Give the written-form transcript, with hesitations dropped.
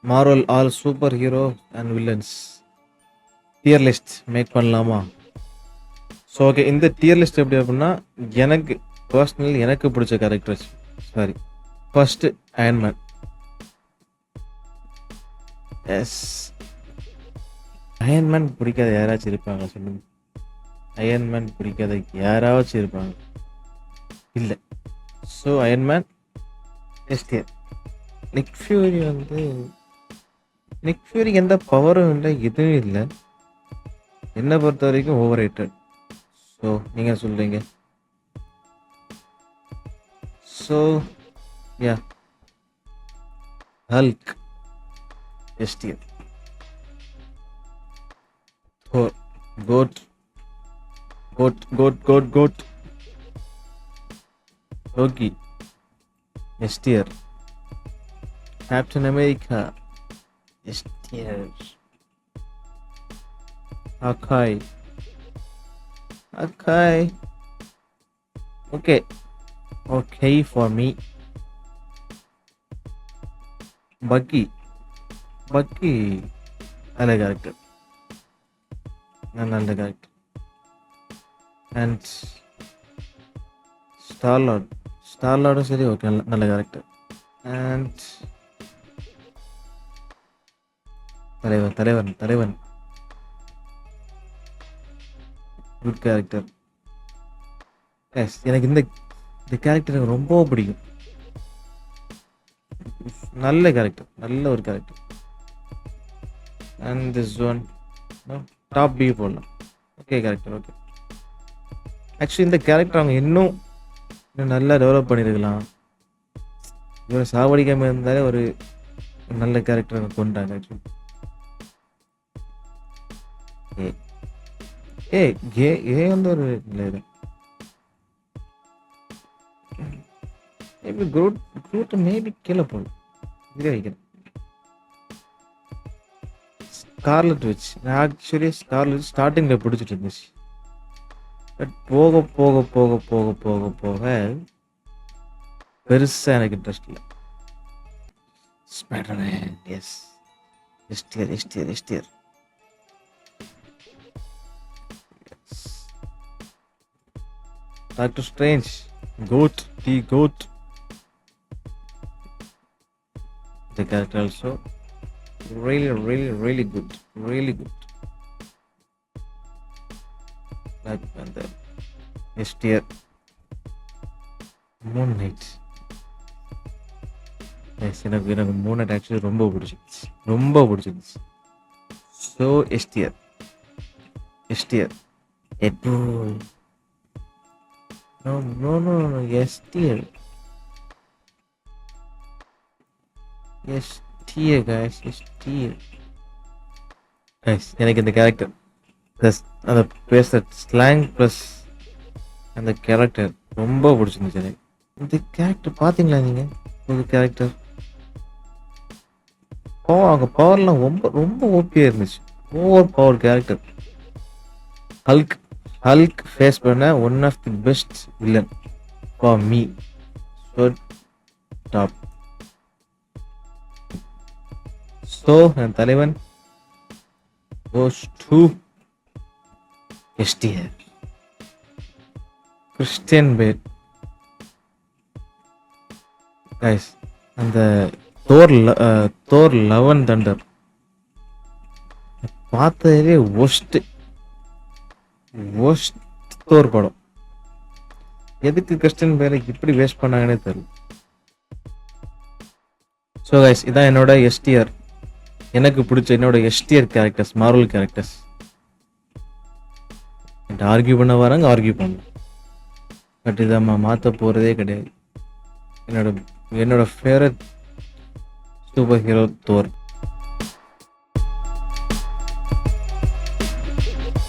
Marvel all superhero and villains tier list make பண்ணலாமா? So okay, இந்த tier list எப்படி அப்படின்னா, எனக்கு பர்சனலி எனக்கு பிடிச்ச characters. Sorry, first Iron Man. Yes, Iron Man பிடிக்காத யாராச்சும் இருப்பாங்க சொல்லுங்க? அயன்மேன் பிடிக்காத யாராச்சும் இருப்பாங்க? இல்லை. So Iron Man S tier. Nick Fury வந்து, நிக் ஃபியூரிக்கு எந்த பவரும் இல்லை, எதுவும் இல்லை. என்னை பொறுத்த வரைக்கும் ஓவர் ரேட்டட். ஸோ நீங்கள் சொல்கிறீங்க. So yeah, Hulk STR. Thor, goat, goat. Loki, STR. Captain America, STR. Hawkeye. Okay for me. Bucky, நல்ல character. நல்ல character. And Star-Lord சரி, ஓகே, நல்ல கேரக்டர். அண்ட் தலைவன் குட் கேரக்டர். எஸ், எனக்கு இந்த கேரக்டர் எனக்கு ரொம்ப பிடிக்கும். நல்ல கேரக்டர், நல்ல ஒரு character. And this one top B போடலாம். Okay character, okay. ஆக்சுவலி இந்த கேரக்டர் அவங்க இன்னும் நல்லா டெவலப் பண்ணியிருக்கலாம். இவரை சாவடிக்காம இருந்தாலே ஒரு நல்ல கேரக்டர் கொண்டாங்க. ஆக்சுவலி ஏ வந்து ஒரு இல்லை, இது மேபி குரூட் மேபி கீழே போகலாம். இதே வைக்கிறேன். ஸ்கார்லெட் விட்ச், ஆக்சுவலி ஸ்கார்லெட் ஸ்டார்டிங்கில் பிடிச்சிட்டு இருந்துச்சு. பட் போக போக போக போக போக போக பெருசாக எனக்கு இன்ட்ரெஸ்ட் இல்லை. Spider Man, yes, S tier. Doctor Strange, goat. The character also really good. Black Panther, STR. Moon Knight. Yes, எனக்கு Moon Knight ஆக்சுவலி ரொம்ப பிடிச்சிருந்துச்சு. So STR. Deadpool. No, STR. STR guys, STR. Guys, எனக்கு இந்த கேரக்டர் அந்த பேசுகிற slang plus அந்த character ரொம்ப பிடிச்சிருந்துச்சு எனக்கு. இந்த கேரக்டர் பார்த்தீங்களா நீங்கள்? ஒரு கேரக்டர் அவங்க பவர்லாம் ரொம்ப ஓபியாக இருந்துச்சு. Over power character. Hulk face பண்ண one of the best villain for me. So top. So என் தலைவன் goes to STR. Christian Bale. Guys, அந்த தோர் லவ் அண்ட் தண்டர் பார்த்ததுலே ஒஸ்ட் தோர் படம். எதுக்கு கிறிஸ்டியன் பேலை இப்படி வேஸ்ட் பண்ணாங்கன்னே தெரியல. ஸோ கைஸ், இதான் என்னோட STR, எனக்கு பிடிச்ச என்னோட STR characters, Marvel characters. Argue பண்ண வராங்க, ஆர்கியூ பண்ண. பட் இதை மாற்ற போகிறதே கிடையாது. என்னோட ஃபேவரட் சூப்பர் ஹீரோ தோர்.